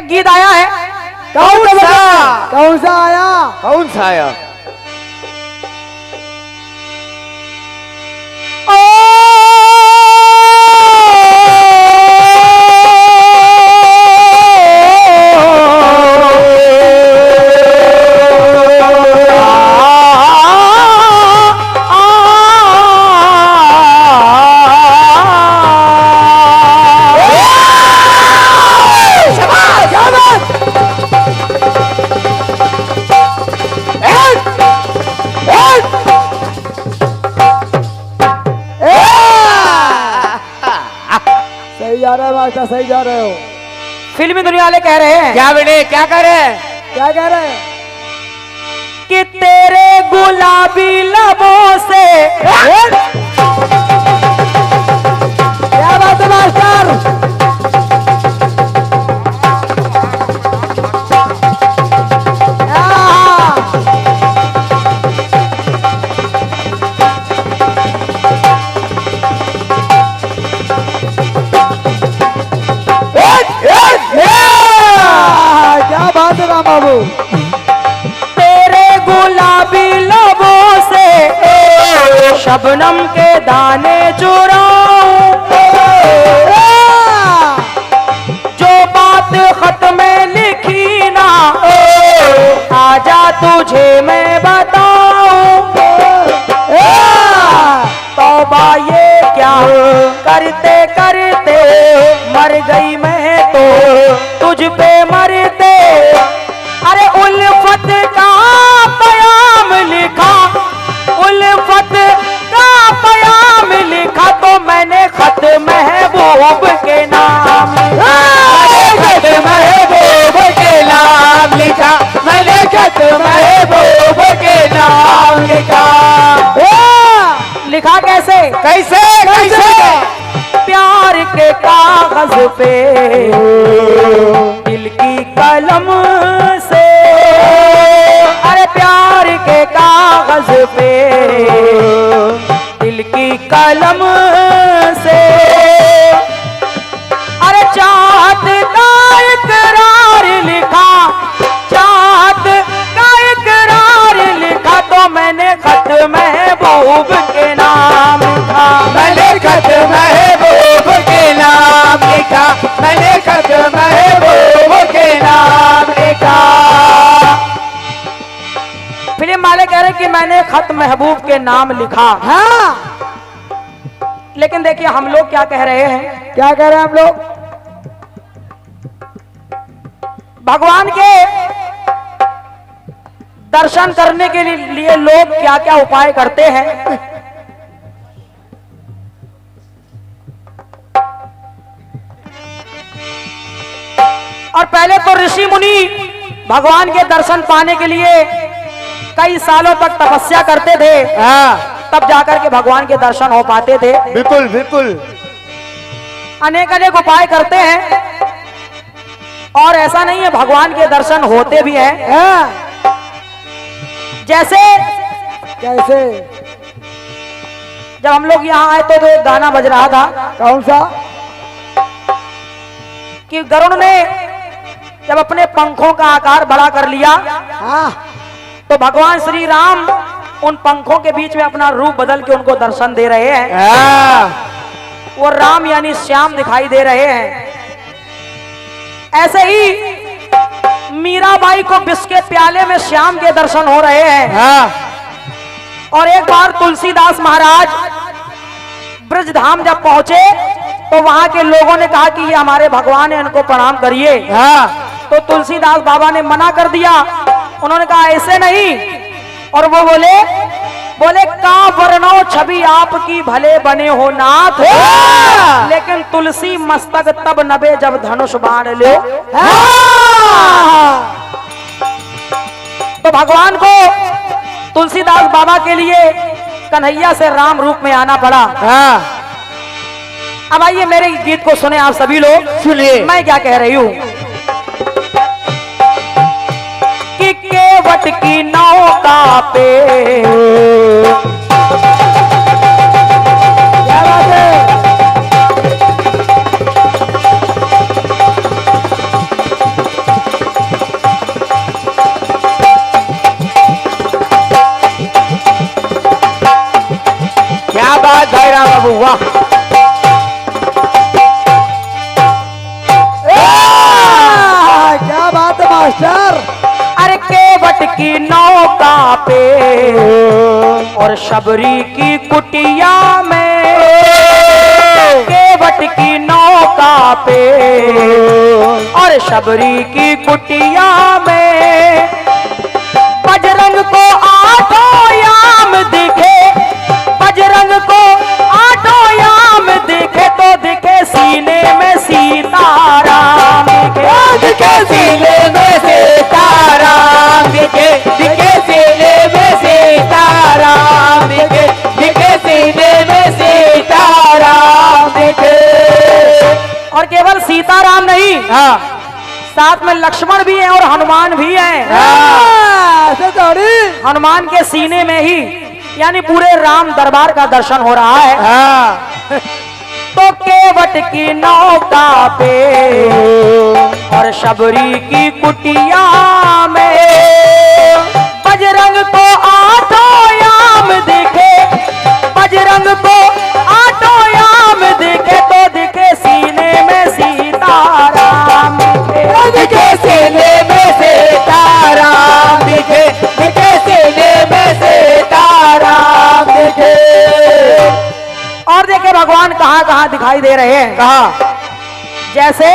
एक गीत आया है। कौन सा? कौन सा आया? कौन सा आया? सही जा रहे हो मास्टर, सही जा रहे हो। फिल्मी दुनिया वाले कह रहे हैं, क्या बेटे क्या कर रहे हैं? क्या कह रहे हैं? कि तेरे गुलाबी लबों से क्या बात है मास्टर? क्या बात है राम बाबू? तेरे गुलाबी लबों से शबनम के दाने चुराऊं, जो बात खत में लिखी ना आजा तुझे मैं बताऊं। तौबा ये क्या करते करते मर गई मैं तो तुझ पे मरते। अरे उल्फत का पयाम लिखा, उल्फत का पयाम लिखा तो मैंने खत महबूब के नाम, खत महबूब के नाम लिखा, मैंने खत महबूब के नाम लिखा। लिखा कैसे? कैसे कैसे? प्यार के कागज पे दिल की कलम से, अरे प्यार के कागज पे दिल की कलम से, अरे चाहत का इकरार लिखा, चाहत का इकरार लिखा तो मैंने खत महबूब के नाम लिखा, मैंने खत महबूब के नाम लिखा, मैंने खत महबूब के नाम लिखा। फिल्म वाले कह रहे कि मैंने खत महबूब के नाम लिखा। हाँ, लेकिन देखिए हम लोग क्या कह रहे हैं, क्या कह रहे हैं हम लोग? भगवान के दर्शन करने के लिए लोग क्या क्या उपाय करते हैं। और पहले तो ऋषि मुनि भगवान के दर्शन पाने के लिए कई सालों तक तपस्या करते थे, तब जाकर के भगवान के दर्शन हो पाते थे। बिल्कुल बिल्कुल। अनेक अनेक उपाय करते हैं और ऐसा नहीं है, भगवान के दर्शन होते भी हैं। जैसे कैसे? जब हम लोग यहाँ आए तो एक गाना बज रहा था। कौन सा? कि गरुड़ ने जब अपने पंखों का आकार बड़ा कर लिया, हाँ, तो भगवान श्री राम उन पंखों के बीच में अपना रूप बदल के उनको दर्शन दे रहे हैं। वो राम यानी श्याम दिखाई दे रहे हैं। ऐसे ही मीराबाई को विष के प्याले में श्याम के दर्शन हो रहे हैं। और एक बार तुलसीदास महाराज ब्रजधाम जब पहुंचे तो वहां के लोगों ने कहा कि ये हमारे भगवान है, इनको प्रणाम करिए। तो तुलसीदास बाबा ने मना कर दिया। उन्होंने कहा ऐसे नहीं। और वो बोले का वर्णो छवि आपकी भले बने हो नाथ, लेकिन तुलसी मस्तक तब नबे जब धनुष बाण ले। तो भगवान को तुलसीदास बाबा के लिए कन्हैया से राम रूप में आना पड़ा। अब आइए मेरे गीत को सुने आप सभी लोग। सुनिए मैं क्या कह रही हूं कि केवट की नौका पे क्या बात है? मास्टर। अरे केवट की नौका पे और शबरी की कुटिया में, केवट की नौका पे और शबरी की कुटिया में, बजरंग को आठों याम दिखे, बजरंग को आठों याम दिखे, तो दिखे सीने में सीताराम, दिखे सीने में सीताराम, दिखे दिखे सीने में सीताराम, दिखे दिखे सीने में सीताराम दिखे। और केवल सीताराम नहीं, हाँ साथ में लक्ष्मण भी है और हनुमान भी है। ऐसे थोड़ी। हनुमान के सीने में ही यानी पूरे राम दरबार का दर्शन हो रहा है। हाँ तो केवट की नौका पे और शबरी की कुटिया में, बजरंग को आठों याम दिखे, बजरंग को आठों याम दिखे, तो दिखे सीने में सीताराम, दिखे सीने में सीताराम, दिखे दिखे सीने में सीताराम दिखे। और देखे भगवान कहां कहां दिखाई दे रहे हैं। कहा जैसे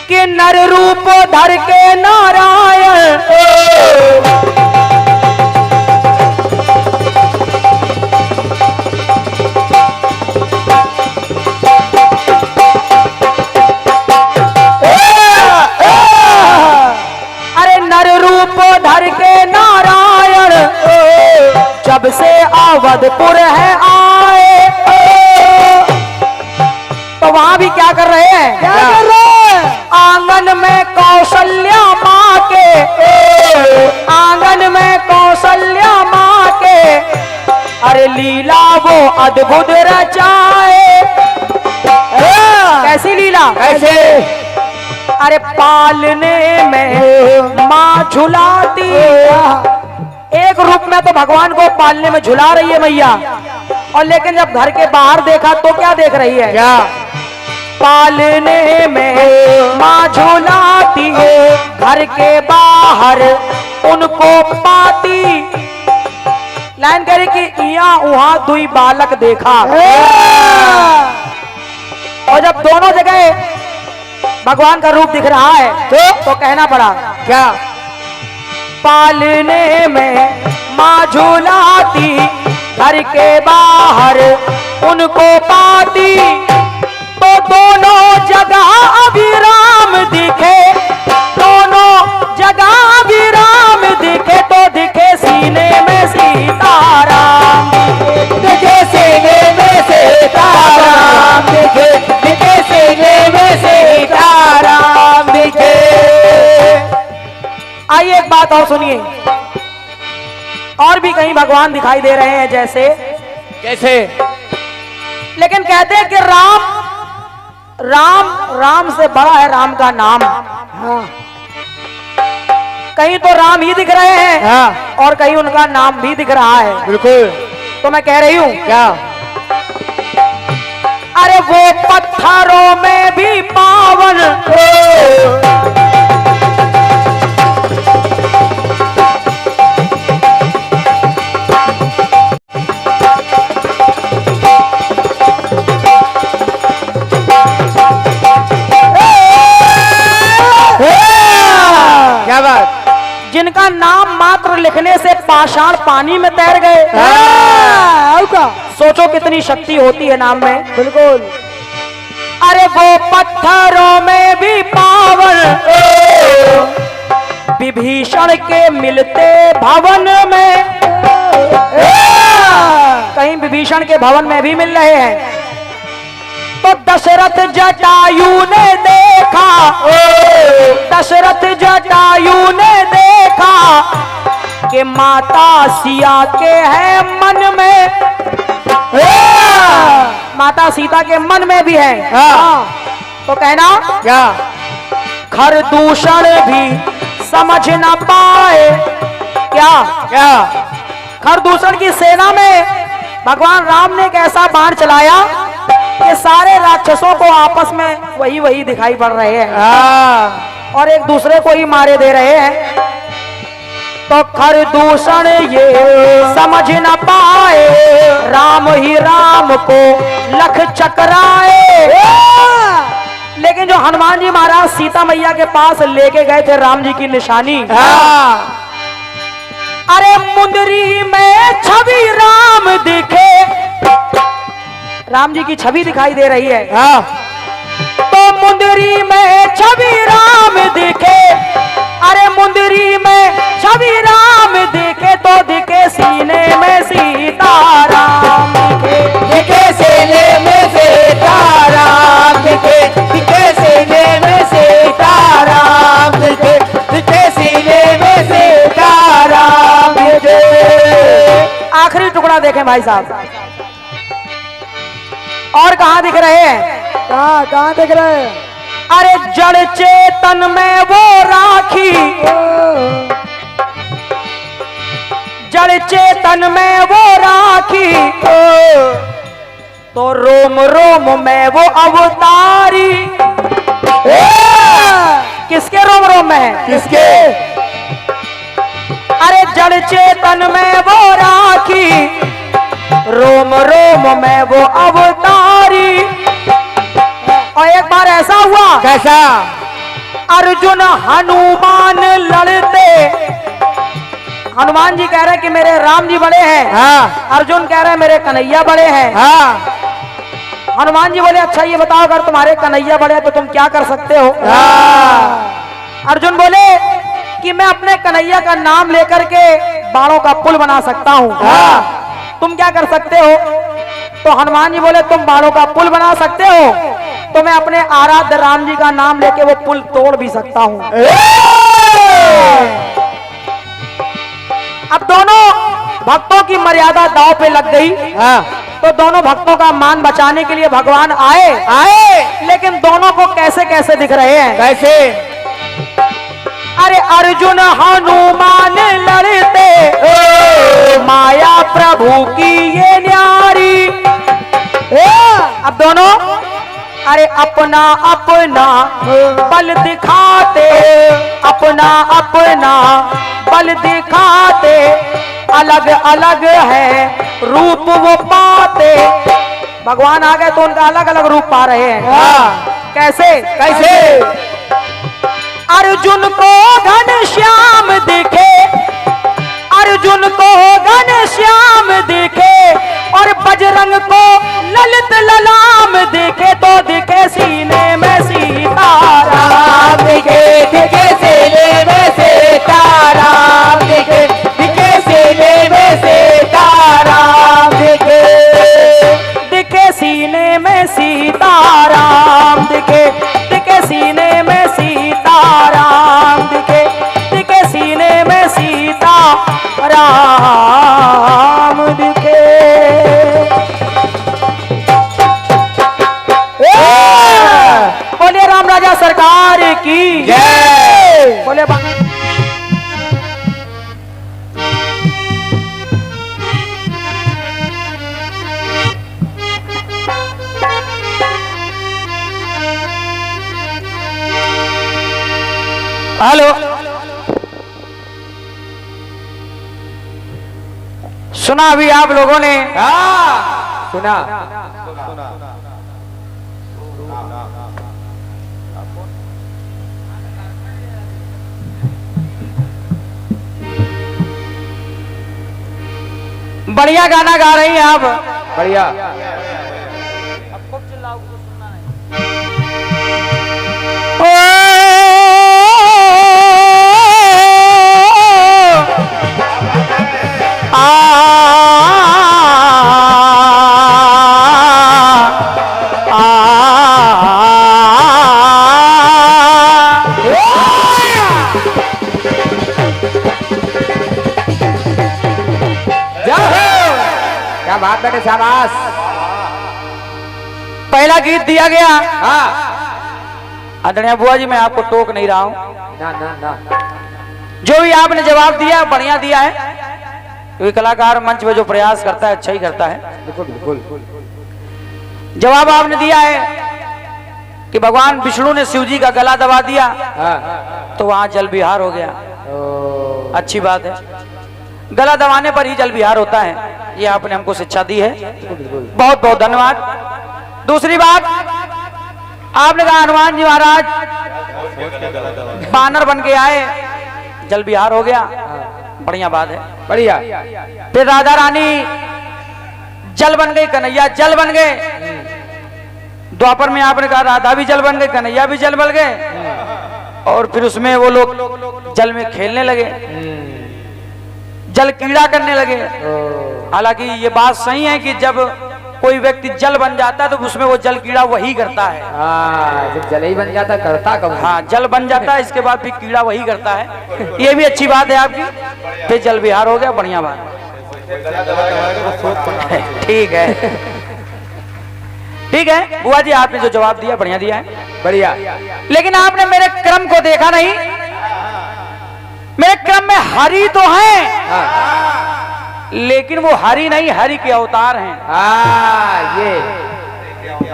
कि नर रूप धर के नारायण, अरे नर रूप धर के नारायण, जब से अवधपुर है आए, तो वहां भी क्या कर रहे हैं? क्या कर रहे हैं? आंगन में कौशल्या माँ के, आंगन में कौशल्या माँ के, अरे लीला वो अद्भुत रचाए। कैसी लीला? कैसे? अरे पालने में माँ झुलाती, एक रूप में तो भगवान को पालने में झुला रही है मैया, और लेकिन जब घर के बाहर देखा तो क्या देख रही है? क्या? पालने में माँ झुलाती, घर के बाहर उनको पाती। लाइन कह रही कि यहाँ वहां दुई बालक देखा, और जब दोनों जगह भगवान का रूप दिख रहा है तो कहना पड़ा क्या? पालने में माँ झुलाती, घर के बाहर उनको पाती, तो दोनों जगह अभिराम दिखे, दोनों जगह अभिराम दिखे, तो दिखे सीने में सीताराम, दिखे सीने में सीताराम, दिखे दिखे सीने में सीताराम दिखे। आइए एक बात और सुनिए, और भी कहीं भगवान दिखाई दे रहे हैं जैसे, कैसे? लेकिन कहते हैं कि राम राम राम से बड़ा है राम का नाम। हाँ। कहीं तो राम ही दिख रहे हैं, हाँ और कहीं उनका नाम भी दिख रहा है। बिल्कुल। तो मैं कह रही हूं, क्या? अरे वो पत्थरों में भी पावन, क्या बात? जिनका नाम मात्र लिखने से पाषाण पानी में तैर गए। हाँ, का? सोचो कितनी शक्ति होती है नाम में। बिल्कुल। अरे वो पत्थरों में भी पावन, विभीषण के मिलते भवन में, कहीं विभीषण के भवन में भी मिल रहे हैं। तो दशरथ जटायु ने देखा, दशरथ जटायु ने देखा कि माता सिया के है मन में, माता सीता के मन में भी है। हाँ। तो कहना क्या? खरदूषण भी समझ न पाए। क्या? क्या? खरदूषण की सेना में भगवान राम ने एक ऐसा बाण चलाया कि ये सारे राक्षसों को आपस में वही दिखाई पड़ रहे हैं और एक दूसरे को ही मारे दे रहे हैं। तो खरदूषण ये समझ न पाए, राम ही राम को लख चकराए। लेकिन जो हनुमान जी महाराज सीता मैया के पास लेके गए थे राम जी की निशानी, अरे मुंदरी में छवि राम दिखे, राम जी की छवि दिखाई दे रही है। तो मुंदरी में छवि राम दिखे, अरे मुंदरी में छवि राम दिखे, तो दिखे सीने में सीताराम दिखे सीने में सीताराम दिखे, दिखे सीने में सीताराम दिखे, दिखे सीने में सीताराम दिखे। आखिरी टुकड़ा देखें भाई साहब, और कहां दिख रहे हैं? कहाँ दिख रहे हैं? अरे जड़ चेतन में वो राखी, जड़ चेतन में वो राखी, तो रोम रोम में वो अवतारी। किसके रोम रोम में है? किसके? अरे जड़ चेतन में वो राखी, रोम रोम में वो अवतारी। और एक बार ऐसा हुआ, कैसा? अर्जुन हनुमान लड़ते, हनुमान जी कह रहे कि मेरे राम जी बड़े हैं, अर्जुन कह रहे मेरे कन्हैया बड़े हैं। हनुमान जी बोले अच्छा ये बताओ अगर तुम्हारे कन्हैया बड़े हैं तो तुम क्या कर सकते हो? अर्जुन बोले कि मैं अपने कन्हैया का नाम लेकर के बाणों का पुल बना सकता हूँ। तुम क्या कर सकते हो? तो हनुमान जी बोले तुम बाणों का पुल बना सकते हो तो मैं अपने आराध्य राम जी का नाम लेके वो पुल तोड़ भी सकता हूँ। अब दोनों भक्तों की मर्यादा दांव पे लग गई। तो दोनों भक्तों का मान बचाने के लिए भगवान आए, लेकिन दोनों को कैसे कैसे दिख रहे हैं? कैसे? अरे अर्जुन हनुमान लड़ते, माया प्रभु की ये न्यारी। अब दोनों अरे अपना अपना बल दिखाते, अपना अपना बल दिखाते, अलग अलग है रूप वो पाते। भगवान आ गए तो उनका अलग अलग रूप पा रहे हैं। कैसे कैसे? अर्जुन को घनश्याम दिखे, अर्जुन को घनश्याम दिखे, और बजरंग को ललित ललाम दिखे, तो दिखे सीने में सीताराम दिखे, दिखे सीने में सीताराम दिखे, दिखे सीने में सीताराम दिखे, दिखे सीने में सीताराम दिखे, दिखे सीने में सीताराम दिखे, दिखे सीने में सीताराम दिखे। बोलिए राम राजा सरकार की जय। बोले हेलो, सुना अभी आप लोगों ने? सुना। बढ़िया गाना गा रही हैं आप। बढ़िया। क्या बात बेटे, शाबाश। पहला गीत दिया गया। आदरणीय बुआ जी मैं आपको टोक नहीं रहा हूं। ना ना ना, जो भी आपने जवाब दिया बढ़िया दिया है। क्योंकि कलाकार मंच में जो प्रयास करता है अच्छा ही करता है। बिल्कुल बिल्कुल। जवाब आपने दिया है कि भगवान विष्णु ने शिव जी का गला दबा दिया, तो वहां जल विहार हो गया। अच्छी बात है, गला दबाने पर ही जल विहार होता है, ये आपने हमको शिक्षा दी है, बहुत बहुत धन्यवाद। दूसरी बात, आपने कहा हनुमान जी महाराज बानर बन के आए, जल विहार हो गया, बढ़िया बात है, बढ़िया। फिर राधा रानी जल बन गई, कन्हैया जल बन गए। द्वापर में आपने कहा राधा भी जल बन गई, कन्हैया भी जल बन गए, और फिर उसमें वो लोग जल में खेलने लगे, जल कीड़ा करने लगे। हालांकि ये बात सही है कि जब कोई व्यक्ति जल बन जाता है तो उसमें वो जल कीड़ा वही करता है। जब जल ही बन जाता करता कब? हाँ, जल बन जाता है, इसके बाद फिर कीड़ा वही करता है। ये भी अच्छी बात है आपकी, फिर जल विहार हो गया, बढ़िया बात। ठीक है, ठीक है बुआ जी, आपने जो जवाब दिया बढ़िया दिया है, बढ़िया। लेकिन आपने मेरे क्रम को देखा नहीं। मेरे क्रम में हरि तो है, लेकिन वो हरि नहीं, हरि के अवतार हैं। ये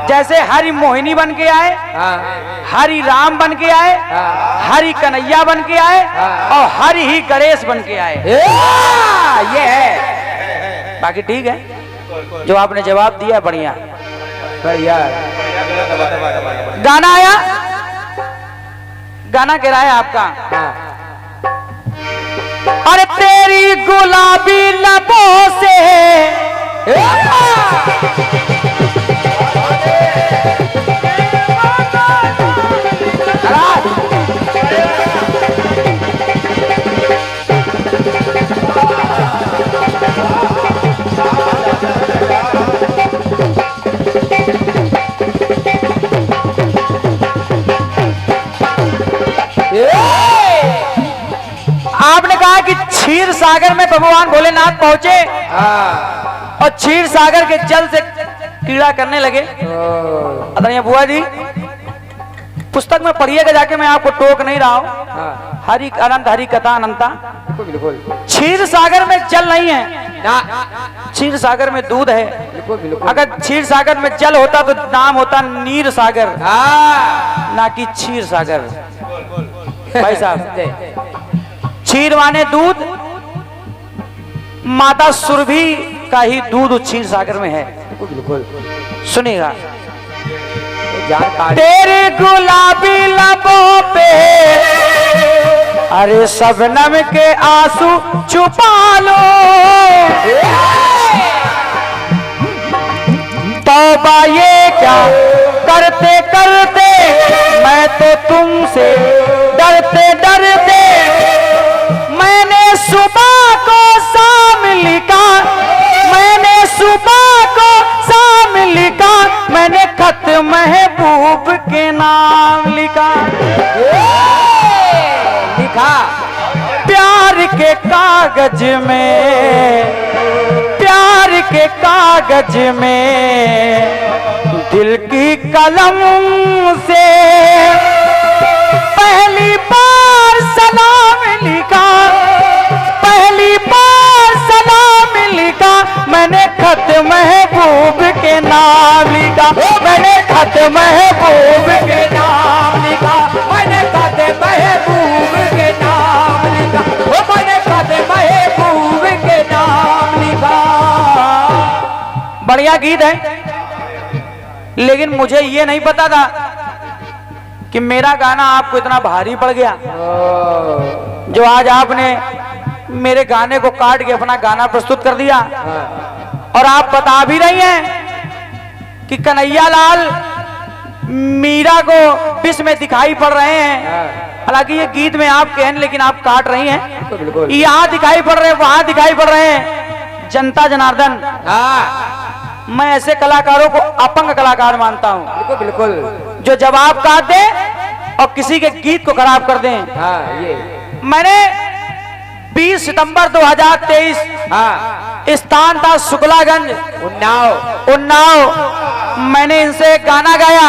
जैसे हरि मोहिनी बन के आए, हरि राम बन के आए, हरि कन्हैया बन के आए, और हरि ही गणेश बन के आए। ये है। बाकी ठीक है, जो आपने जवाब दिया बढ़िया बढ़िया। गाना आया, गाना कह रहा है आपका, अरे तेरी गुलाबी लबों से आपने कहा कि क्षीर सागर में भगवान भोलेनाथ पहुंचे और क्षीर सागर के जल से कीड़ा करने लगे। आदरणीय बुआ जी, पुस्तक में पढ़िएगा जाके, मैं आपको टोक नहीं रहा हूं। हरि अनंत हरि कथा अनंता। बिल्कुल। क्षीर सागर में जल नहीं है, क्षीर सागर में दूध है। अगर क्षीर सागर में जल होता तो नाम होता नीर सागर, ना कि क्षीर सागर। भाई साहब, क्षीर माने दूध, माता सुरभि का ही दूध क्षीर सागर में है। सुनिएगा, तेरे गुलाबी लबों पे अरे शबनम के आंसू छुपा लो, तौबा ये क्या करते करते, मैं तो तुमसे डरते डरते, मैंने सुबह को शाम लिखा, मैंने सुबह को शाम लिखा, मैंने खत महबूब के नाम लिखा। प्यार के कागज में, प्यार के कागज में दिल की कलम से पहली बार सलाम लिखा, पहली बार सलाम लिखा, मैंने खत महबूब के नाम लिखा, मैंने खत महबूब के नाम लिखा, मैंने खत महबूब के नाम लिखा, मैंने खत महबूब के नाम लिखा। बढ़िया गीत है, लेकिन मुझे ये नहीं पता था कि मेरा गाना आपको इतना भारी पड़ गया, जो आज आपने मेरे गाने को काट के अपना गाना प्रस्तुत कर दिया। और आप बता भी रही हैं कि कन्हैया लाल मीरा को विष में दिखाई पड़ रहे हैं। हालांकि ये गीत में आप कहें, लेकिन आप काट रही हैं। यहाँ दिखाई पड़ रहे हैं, वहां दिखाई पड़ रहे हैं। जनता जनार्दन, मैं ऐसे कलाकारों को अपंग कलाकार मानता हूँ, बिल्कुल, जो जवाब काट दे और किसी के गीत को खराब कर दें। मैंने 20 सितंबर 2023 स्थान था शुक्लागंज, उन्नाव। मैंने इनसे गाना गाया,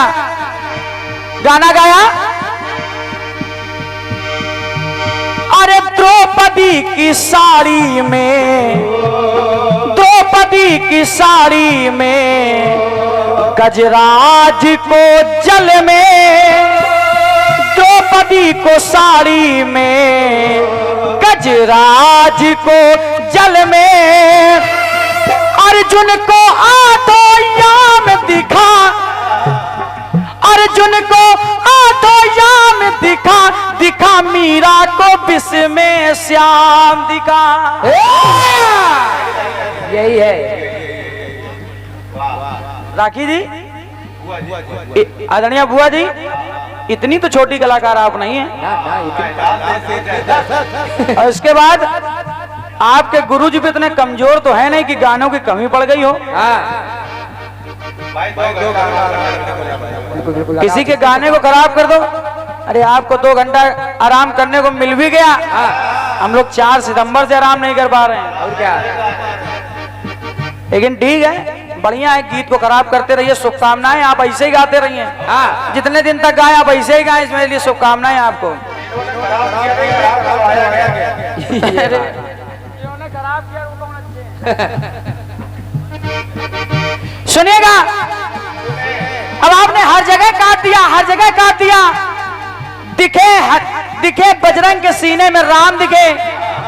अरे द्रौपदी की साड़ी में, द्रौपदी की साड़ी में गजराज को जल में, द्रौपदी को साड़ी में, गजराज को जल में, अर्जुन को आठों याम दिखा, अर्जुन को आठों याम दिखा, दिखा मीरा को विष में श्याम दिखा। यही है राखी जी, आदरणीय बुआ जी, इतनी तो छोटी कलाकार आप नहीं है। और इसके बाद आपके गुरुजी भी इतने कमजोर तो है नहीं कि गानों की कमी पड़ गई हो। किसी के गाने को खराब कर दो, अरे आपको 2 घंटा आराम करने को मिल भी गया, हम लोग 4 सितंबर से आराम नहीं कर पा रहे हैं। और क्या, लेकिन ठीक है, बढ़िया है, गीत को खराब करते रहिए, शुभकामनाएं, आप ऐसे ही गाते रहिए। जितने दिन तक गाए आप ऐसे ही गाए, इसमें लिए शुभकामनाएं आपको। सुनिएगा, अब आपने हर जगह काट दिया, हर जगह काट दिया। दिखे बजरंग के सीने में राम दिखे,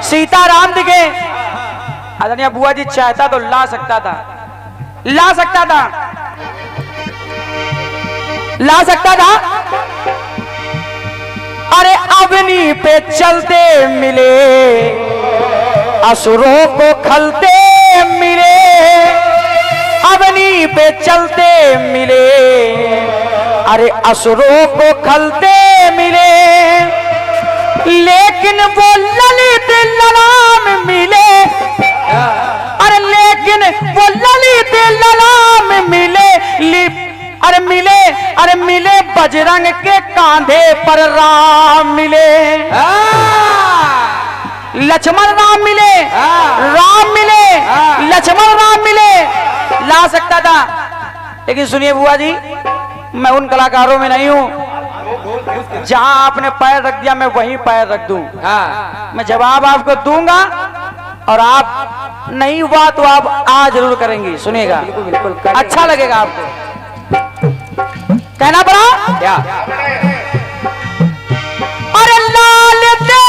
सीता राम दिखे। आदरणीय बुआ जी चाहता तो ला सकता था, ला सकता था, ला सकता था। अरे अवनी पे चलते मिले, असुरों को खलते मिले, अवनी पे चलते मिले, अरे असुरों को खलते मिले, लेकिन वो ललित ललाम मिले, अरे लेकिन वो ललित ललाम मिले, अरे मिले, अरे मिले बजरंग के कांधे पर राम मिले, लक्ष्मण राम मिले, राम मिले, लक्ष्मण राम मिले। ला सकता था, लेकिन सुनिए बुआ जी, मैं उन कलाकारों में नहीं हूं जहां आपने पैर रख दिया मैं वहीं पैर रख दूं। मैं जवाब आपको दूंगा और आप नहीं हुआ तो आप आज जरूर करेंगी। सुनिएगा, बिल्कुल अच्छा लगेगा आपको, कहना पड़ा क्या। अरे लाल दे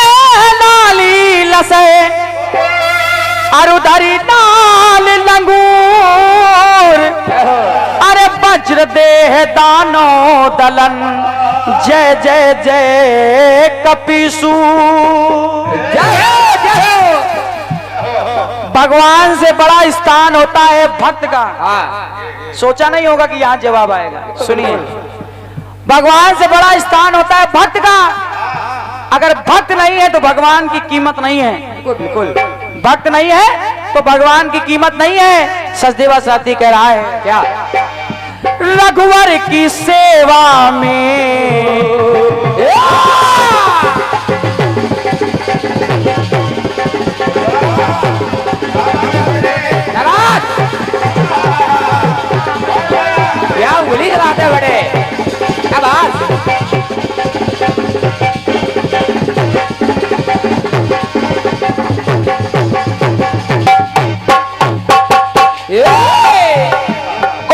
लाली लसे, अरुधरी लाल लंगूर, अरे वज्र देह दानो दलन, जय जय जय कपीसू। भगवान से बड़ा स्थान होता है भक्त का। सोचा नहीं होगा कि यहां जवाब आएगा। सुनिए, भगवान से बड़ा स्थान होता है भक्त का। अगर भक्त नहीं है तो भगवान की कीमत नहीं है। बिल्कुल, भक्त नहीं है तो भगवान की कीमत नहीं है। सचदेवा साथी कह रहा है क्या, रघुवर की सेवा में क्या उंगली चलाते बड़े, क्या बात।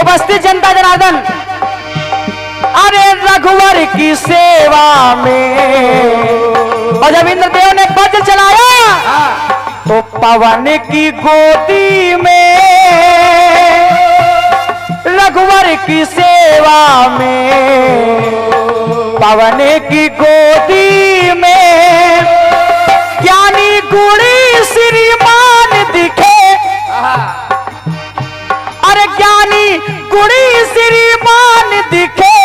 उपस्थित जनता जनार्दन, अरे रघुवर की सेवा में, और जब इंद्रदेव ने वज्र चलाया तो पवन की गोदी में, रघुवर की सेवा में, पवन की गोदी में, ज्ञानी गुणी श्रीमान दिखे, अरे ज्ञानी गुणी श्रीमान दिखे,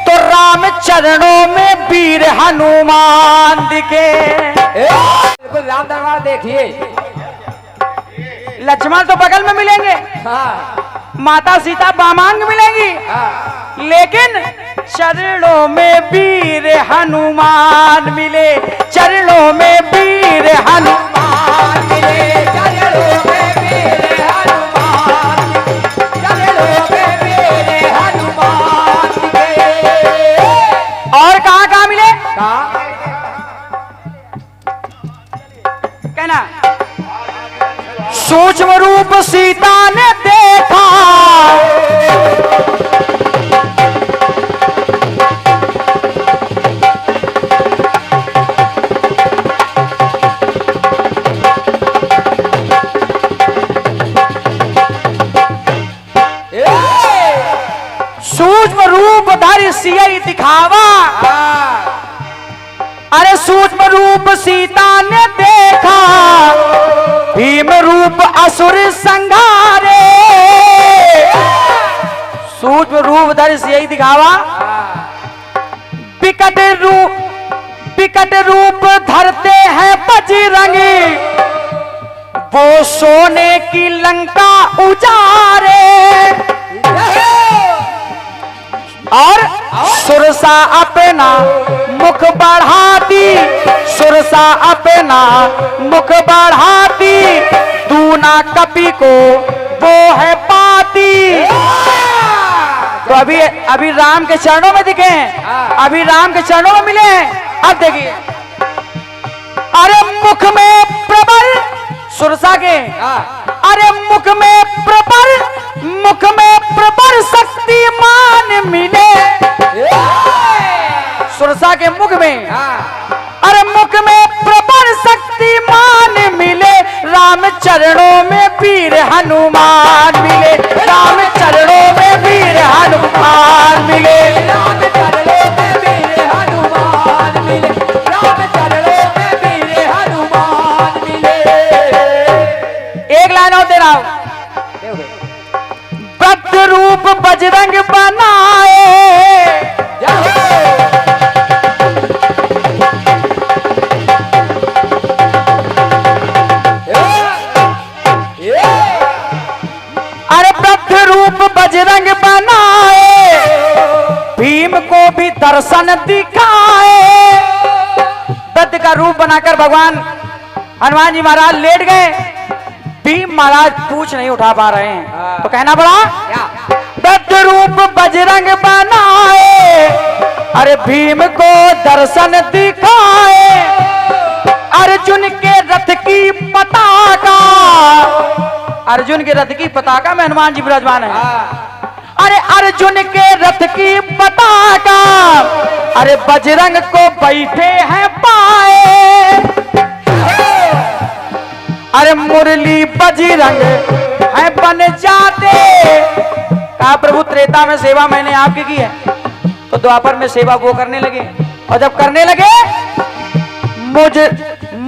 तो राम चरणों में वीर हनुमान दिखे। बिल्कुल राम दरबार देखिए। लक्ष्मण तो बगल में मिलेंगे, माता सीता बामांग मिलेंगी, लेकिन चरणों में वीर हनुमान मिले, चरणों में वीर हनुमान मिले, चरणों में वीर हनुमान, चरणों में वीर हनुमान मिले। और कहाँ मिले, कहना, सूक्ष्म रूप सीता ने देखा, सूक्ष्म रूप धरि सियई दिखावा। अरे सूक्ष्म रूप सीता ने देखा, भीम रूप असुर संघारे। सूक्ष्म रूप धरि सियई दिखावा, विकट रूप धरते हैं बजरंगी, वो सोने की लंका उजारे। और सुरसा अपना मुख बढ़ाती, सुरसा अपना मुख बढ़ाती, दूना कपि को वो है पाती। तो अभी राम के चरणों में दिखे, अभी राम के चरणों में मिले हैं। अब देखिए, अरे मुख में प्रबल सुरसा के, अरे मुख में प्रबल शक्तिमान मिले। सुरसा के मुख में, अरे मुख में प्रबल शक्तिमान मिले, राम चरणों में वीर हनुमान मिले, राम चरणों में वीर हनुमान मिले, राम चरणों में वीर हनुमान मिले, राम चरणों में वीर हनुमान मिले। एक लाइन और दे रहा हूं, वृद्ध रूप बजरंग बनाए, अरे वृद्ध रूप बजरंग बनाए, भीम को भी दर्शन दिखाए। वृद्ध का रूप बनाकर भगवान हनुमान जी महाराज लेट गए, भीम महाराज पूछ नहीं उठा पा रहे हैं, तो कहना पड़ा वृद्ध रूप बजरंग बनाए, अरे भीम को दर्शन दिखाए। अर्जुन के रथ की पताका, अर्जुन के रथ की पताका में हनुमान जी विराजमान है। अरे अर्जुन के रथ की पताका, अरे बजरंग को बैठे हैं पाए। अरे मुरली बजरंग है बन जाते। कहा प्रभु त्रेता में सेवा मैंने आपकी की है, तो द्वापर में सेवा वो करने लगे, और जब करने लगे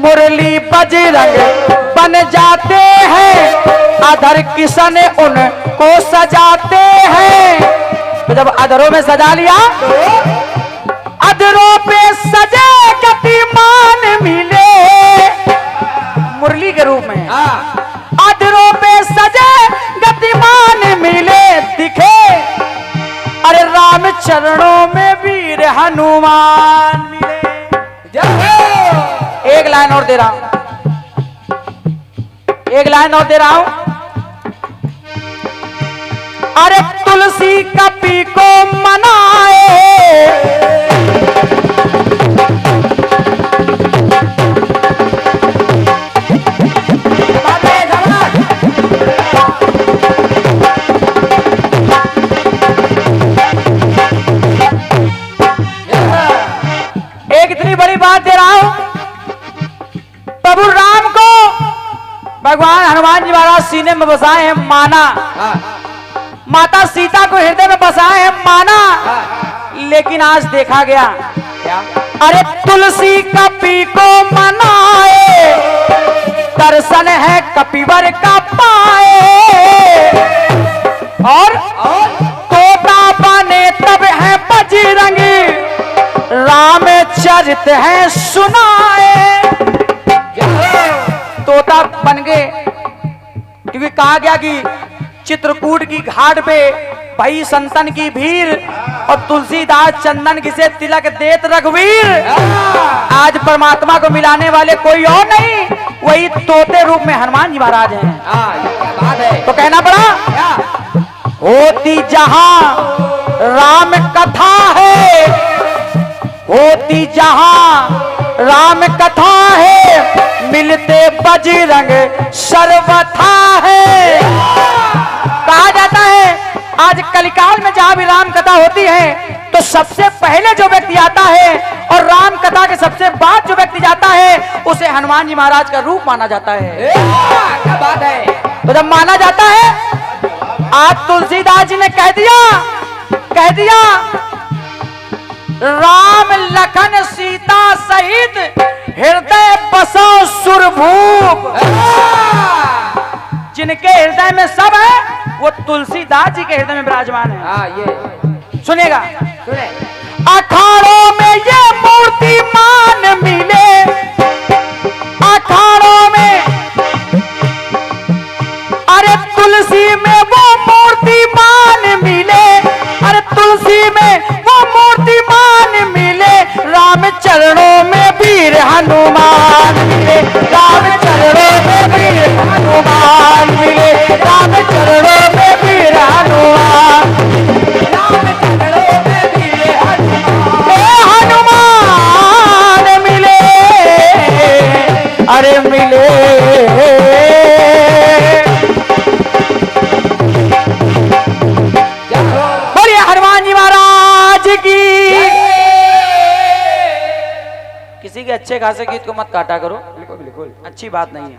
मुरली बजरंग बन जाते हैं, अधर किशन उनको सजाते हैं। तो जब अधरों में सजा लिया, अधरों पे सजे गतिमान मिले, मुरली के रूप में अधरों पे सजे गतिमान मिले दिखे। अरे राम चरणों में वीर हनुमान मिले। एक लाइन और दे रहा हूं, एक लाइन और दे रहा हूं। अरे तुलसी कपि को मनाए, एक इतनी बड़ी बात दे रहा हूं, प्रभु राम को भगवान हनुमान जी महाराज सीने में बसाए हैं माना, माता सीता को हृदय में बसाए हैं माना। लेकिन आज देखा गया क्या? अरे तुलसी कपि को मनाए, दर्शन है कपिवर का पाए। और तोता बने तब है बजरंगी, रामचरित है सुनाए। तोता बन गए, क्योंकि कहा गया कि चित्रकूट की घाट पे भई संतन की भीड़, और तुलसीदास चंदन किसे तिलक देत रघुवीर। आज परमात्मा को मिलाने वाले कोई और नहीं, वही तोते रूप में हनुमान जी महाराज हैं। तो कहना पड़ा, होती जहां राम कथा है, होती जहां राम कथा है, मिलते बजरंग सर्वथा है। कहा जाता है आज कलिकाल में जहां भी राम कथा होती है, तो सबसे पहले जो व्यक्ति आता है और राम कथा के सबसे बाद जो व्यक्ति जाता है, उसे हनुमान जी महाराज का रूप माना जाता है। क्या बात है। तो जब माना जाता है, आज तुलसीदास जी ने कह दिया कह दिया राम लखन सीता सहित हृदय बसो सुरभूप। जिनके हृदय में सब है वो तुलसीदास जी के हृदय में विराजमान है। हाँ ये सुनेगा, सुने। अखाड़ों में ये मूर्तिमान मिले, अखाड़ों में अरे तुलसी में वो मूर्तिमान मिले, अरे तुलसी में वो मूर्तिमान मिले, राम चरणों में वीर हनुमान मिले, राम चरणों में वीर हनुमान मिले, राम चरणों में वीर हनुमान, राम चरणों में वीर हनुमान मिले, अरे मिले। बोलिए हनुमान जी महाराज की। किसी के अच्छे खासे गीत को मत काटा करो, बिल्कुल बिल्कुल। अच्छी बात नहीं है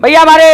भैया। हमारे